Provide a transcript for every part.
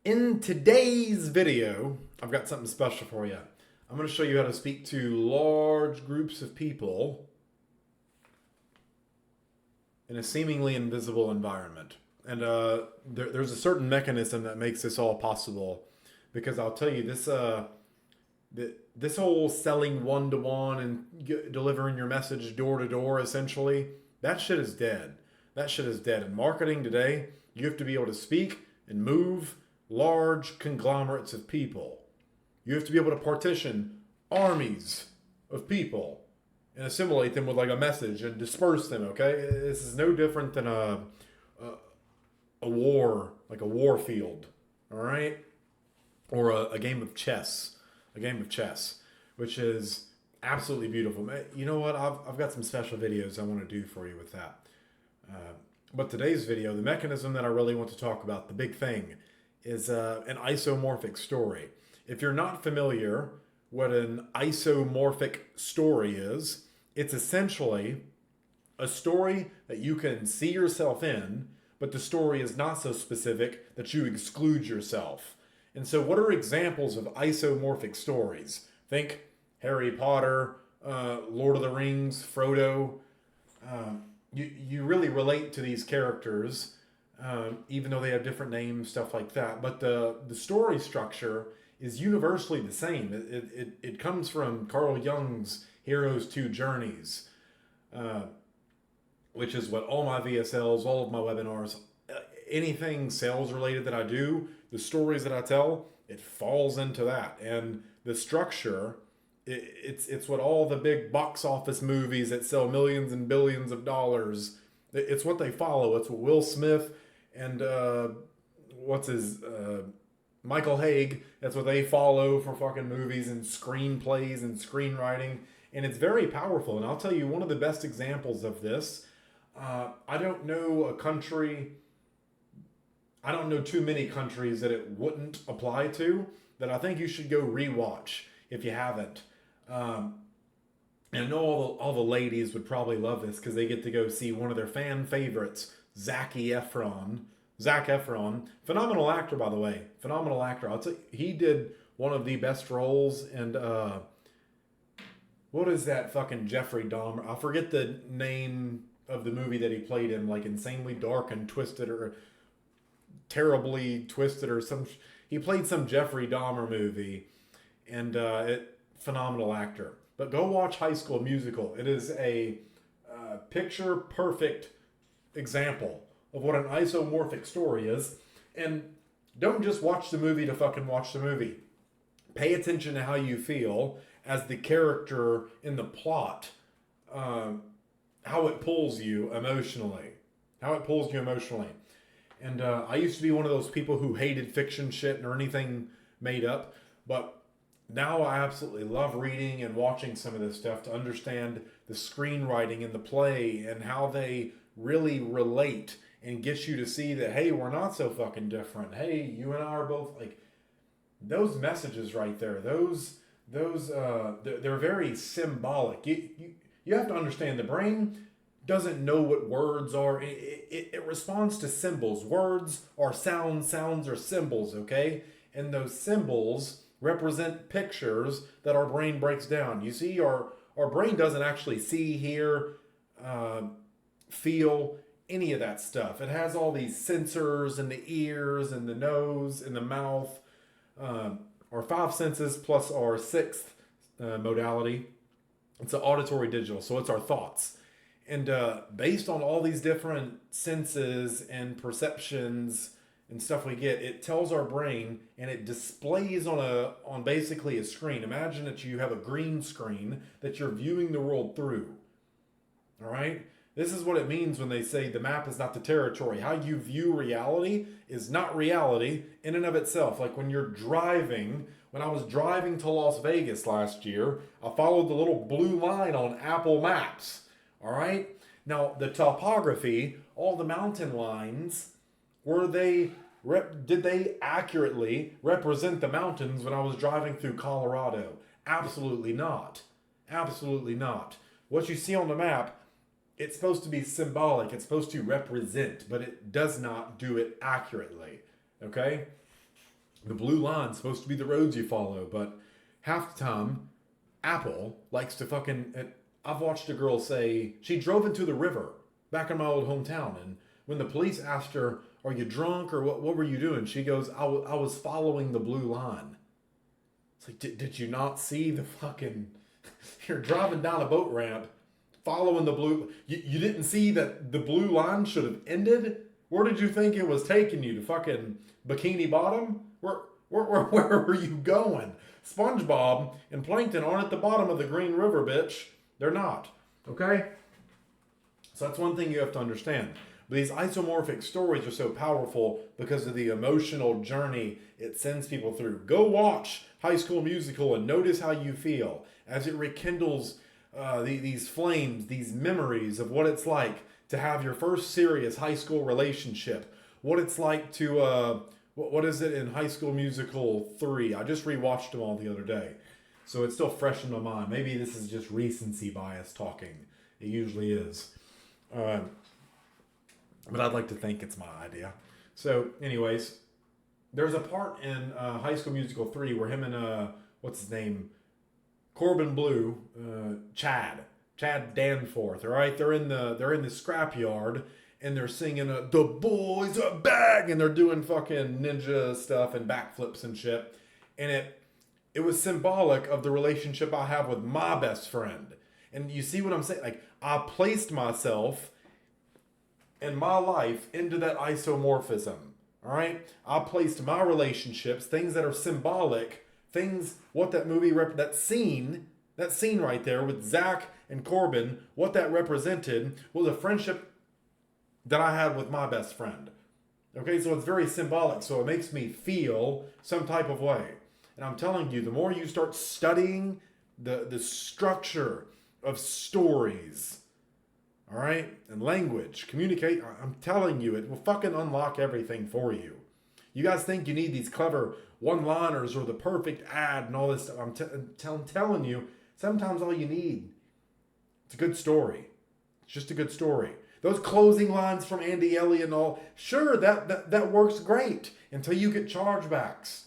In today's video, I've got something special for you. I'm going to show you how to speak to large groups of people in a seemingly invisible environment. And there's a certain mechanism that makes this all possible. Because I'll tell you, this whole selling one-to-one and delivering your message door-to-door, essentially, that shit is dead. That shit is dead. In marketing today, you have to be able to speak and move large conglomerates of people. You have to be able to partition armies of people and assimilate them with like a message and disperse them. Okay, this is no different than a war, like a war field. All right, or a game of chess, which is absolutely beautiful. You know what? I've got some special videos I want to do for you with that. But today's video, the mechanism that I really want to talk about, the big thing, is an isomorphic story. If you're not familiar what an isomorphic story is, it's essentially a story that you can see yourself in, but the story is not so specific that you exclude yourself. And so what are examples of isomorphic stories? Think Harry Potter, Lord of the Rings, Frodo. You really relate to these characters, even though they have different names, stuff like that. But the story structure is universally the same. It comes from Carl Jung's Hero's Two Journeys, which is what all my VSLs, all of my webinars, anything sales related that I do, the stories that I tell, it falls into that. And the structure, it's what all the big box office movies that sell millions and billions of dollars, it's what they follow. It's what Will Smith and Michael Haig, that's what they follow for fucking movies and screenplays and screenwriting. And it's very powerful. And I'll tell you, one of the best examples of this, I don't know too many countries that it wouldn't apply to, that I think you should go rewatch if you haven't. And I know all the ladies would probably love this because they get to go see one of their fan favorites, Zac Efron, phenomenal actor, by the way. Phenomenal actor. I'll tell you, he did one of the best roles in what is that fucking Jeffrey Dahmer? I forget the name of the movie that he played in, like Insanely Dark and Twisted or Terribly Twisted or some. He played some Jeffrey Dahmer movie, and phenomenal actor. But go watch High School Musical. It is a picture perfect example of what an isomorphic story is. And don't just watch the movie to fucking watch the movie. Pay attention to how you feel as the character in the plot, how it pulls you emotionally. And I used to be one of those people who hated fiction shit or anything made up, but now I absolutely love reading and watching some of this stuff to understand the screenwriting and the play and how they really relate and get you to see that, hey, we're not so fucking different. Hey, you and I are both like, those messages right there, they're very symbolic. You have to understand the brain doesn't know what words are. It responds to symbols. Words are sounds, sounds are symbols, okay? And those symbols represent pictures that our brain breaks down. You see, our brain doesn't actually see, hear, feel any of that stuff. It has all these sensors in the ears and the nose and the mouth, our five senses plus our sixth modality. It's an auditory digital, so it's our thoughts. And based on all these different senses and perceptions and stuff we get, it tells our brain and it displays on basically a screen. Imagine that you have a green screen that you're viewing the world through. All right? This is what it means when they say the map is not the territory. How you view reality is not reality in and of itself. Like when you're driving, when I was driving to Las Vegas last year, I followed the little blue line on Apple Maps. All right? Now, the topography, all the mountain lines, did they accurately represent the mountains when I was driving through Colorado? Absolutely not. Absolutely not. What you see on the map, it's supposed to be symbolic. It's supposed to represent, but it does not do it accurately. Okay? The blue line's supposed to be the roads you follow, but half the time, Apple likes to fucking. I've watched a girl say she drove into the river back in my old hometown, and when the police asked her, "Are you drunk or what were you doing?" She goes, I was following the blue line." It's like, did you not see the fucking? You're driving down a boat ramp, following the blue. You didn't see that the blue line should have ended. Where did you think it was taking you, to fucking Bikini Bottom? Where were you going? SpongeBob and Plankton aren't at the bottom of the Green River, bitch. They're not. Okay? So that's one thing you have to understand. But these isomorphic stories are so powerful because of the emotional journey it sends people through. Go watch High School Musical and notice how you feel as it rekindles these flames, these memories of what it's like to have your first serious high school relationship. What it's like to, what is it in High School Musical 3? I just rewatched them all the other day. So it's still fresh in my mind. Maybe this is just recency bias talking. It usually is. But I'd like to think it's my idea. So, anyways, there's a part in High School Musical 3 where him and, what's his name? Corbin Blue, Chad Danforth, all right? They're in the scrapyard and they're singing "The Boys Are Back" and they're doing fucking ninja stuff and backflips and shit. And it was symbolic of the relationship I have with my best friend. And you see what I'm saying? Like, I placed myself in my life into that isomorphism. All right? I placed my relationships, things that are symbolic, things, what that movie, that scene right there with Zach and Corbin, what that represented was a friendship that I had with my best friend. Okay, so it's very symbolic, so it makes me feel some type of way. And I'm telling you, the more you start studying the structure of stories, all right, and language, communicate, I'm telling you, it will fucking unlock everything for you. You guys think you need these clever one-liners or the perfect ad and all this stuff. I'm telling you, sometimes all you need, it's a good story. It's just a good story. Those closing lines from Andy Elliott and all, sure, that works great until you get chargebacks.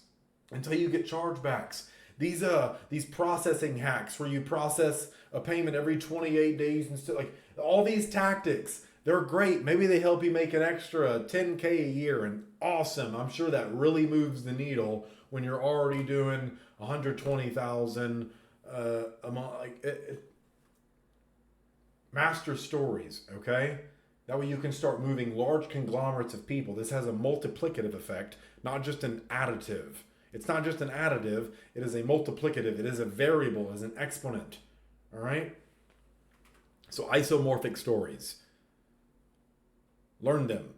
These processing hacks where you process a payment every 28 days and stuff, like all these tactics, they're great. Maybe they help you make an extra $10K a year, and awesome. I'm sure that really moves the needle when you're already doing $120,000 a month. Master stories, okay? That way you can start moving large conglomerates of people. This has a multiplicative effect, not just an additive. It's not just an additive, it is a multiplicative. It is a variable, as an exponent. All right? So isomorphic stories. Learn them.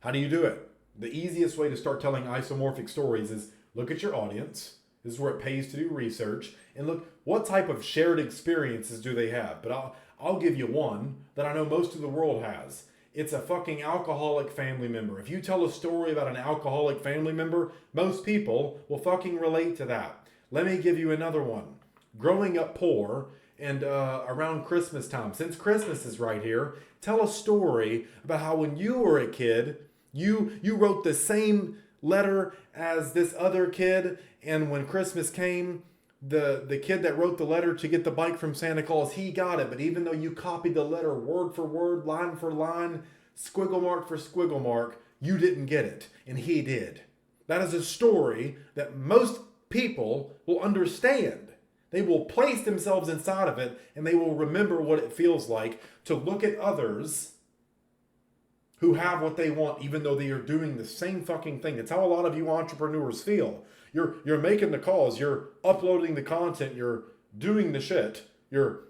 How do you do it? The easiest way to start telling isomorphic stories is look at your audience. This is where it pays to do research. And look, what type of shared experiences do they have? But I'll give you one that I know most of the world has. It's a fucking alcoholic family member. If you tell a story about an alcoholic family member, most people will fucking relate to that. Let me give you another one. Growing up poor and around Christmas time, since Christmas is right here, tell a story about how when you were a kid, you wrote the same letter as this other kid, and when Christmas came, the kid that wrote the letter to get the bike from Santa Claus, he got it. But even though you copied the letter word for word, line for line, squiggle mark for squiggle mark, you didn't get it, and he did. That is a story that most people will understand. They will place themselves inside of it, and they will remember what it feels like to look at others who have what they want, even though they are doing the same fucking thing. It's how a lot of you entrepreneurs feel. You're making the calls, you're uploading the content, you're doing the shit, you're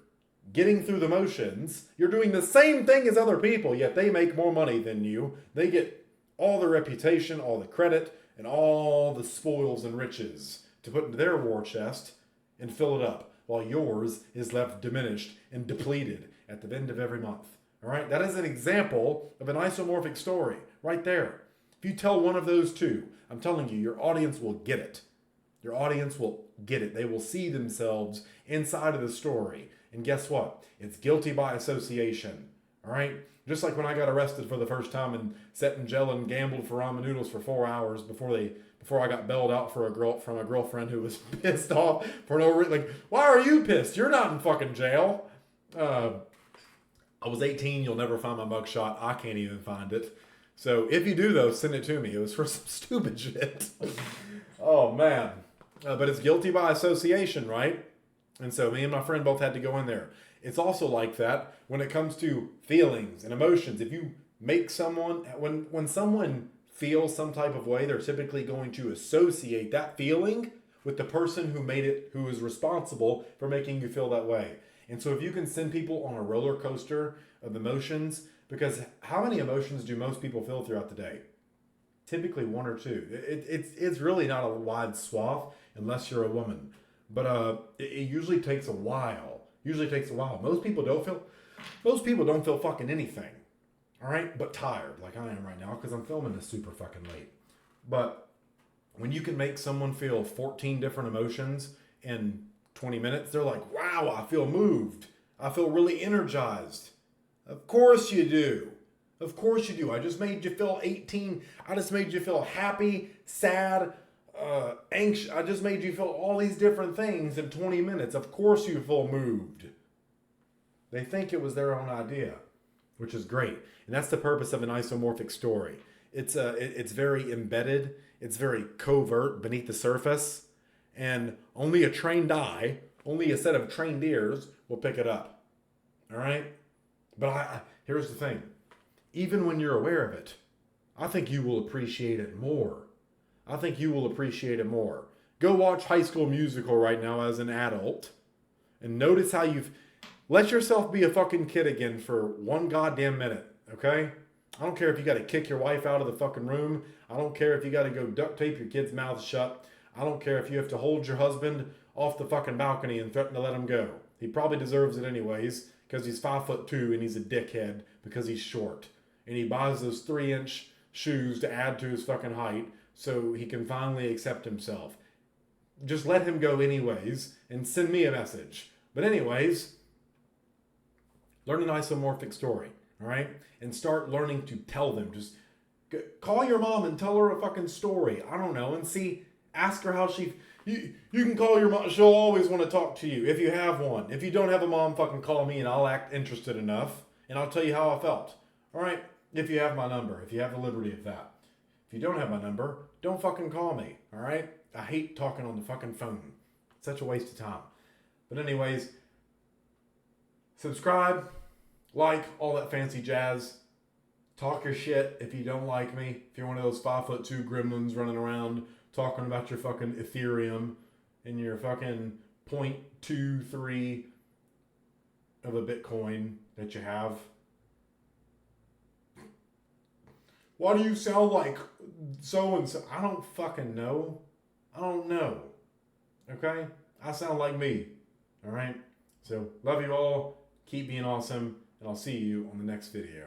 getting through the motions, you're doing the same thing as other people, yet they make more money than you. They get all the reputation, all the credit, and all the spoils and riches to put into their war chest and fill it up, while yours is left diminished and depleted at the end of every month. All right, that is an example of an isomorphic story right there. If you tell one of those two, I'm telling you, your audience will get it. Your audience will get it. They will see themselves inside of the story. And guess what? It's guilty by association. All right? Just like when I got arrested for the first time and sat in jail and gambled for ramen noodles for 4 hours before I got bailed out for from a girlfriend who was pissed off for no reason. Like, why are you pissed? You're not in fucking jail. I was 18. You'll never find my mugshot. I can't even find it. So if you do, though, send it to me. It was for some stupid shit. Oh, man. But it's guilty by association, right? And so me and my friend both had to go in there. It's also like that when it comes to feelings and emotions. If you make someone, when someone feels some type of way, they're typically going to associate that feeling with the person who made it, who is responsible for making you feel that way. And so if you can send people on a roller coaster of emotions, because how many emotions do most people feel throughout the day? Typically one or two. It's really not a wide swath unless you're a woman. But it usually takes a while. Most people don't feel fucking anything. All right? But tired, like I am right now, because I'm filming this super fucking late. But when you can make someone feel 14 different emotions in 20 minutes, they're like, wow, I feel moved. I feel really energized. Of course you do. Of course you do. I just made you feel 18. I just made you feel happy, sad, anxious. I just made you feel all these different things in 20 minutes. Of course you feel moved. They think it was their own idea, which is great. And that's the purpose of an isomorphic story. It's very embedded. It's very covert beneath the surface. And only a trained eye, only a set of trained ears will pick it up. All right? But here's the thing. Even when you're aware of it, I think you will appreciate it more. Go watch High School Musical right now as an adult and notice how you've let yourself be a fucking kid again for one goddamn minute, okay? I don't care if you got to kick your wife out of the fucking room. I don't care if you got to go duct tape your kid's mouth shut. I don't care if you have to hold your husband off the fucking balcony and threaten to let him go. He probably deserves it anyways because he's 5'2" and he's a dickhead because he's short. And he buys those 3-inch shoes to add to his fucking height so he can finally accept himself. Just let him go anyways and send me a message. But anyways, learn an isomorphic story, all right? And start learning to tell them. Just call your mom and tell her a fucking story. I don't know. And ask her how you can call your mom. She'll always want to talk to you if you have one. If you don't have a mom, fucking call me and I'll act interested enough. And I'll tell you how I felt. All right? If you have my number. If you have the liberty of that. If you don't have my number, don't fucking call me. All right? I hate talking on the fucking phone. It's such a waste of time. But anyways, subscribe, like, all that fancy jazz. Talk your shit if you don't like me. If you're one of those 5'2" gremlins running around talking about your fucking Ethereum and your fucking 0.23 of a Bitcoin that you have. Why do you sound like so-and-so? I don't fucking know. I don't know. Okay? I sound like me. All right? So, love you all. Keep being awesome. And I'll see you on the next video.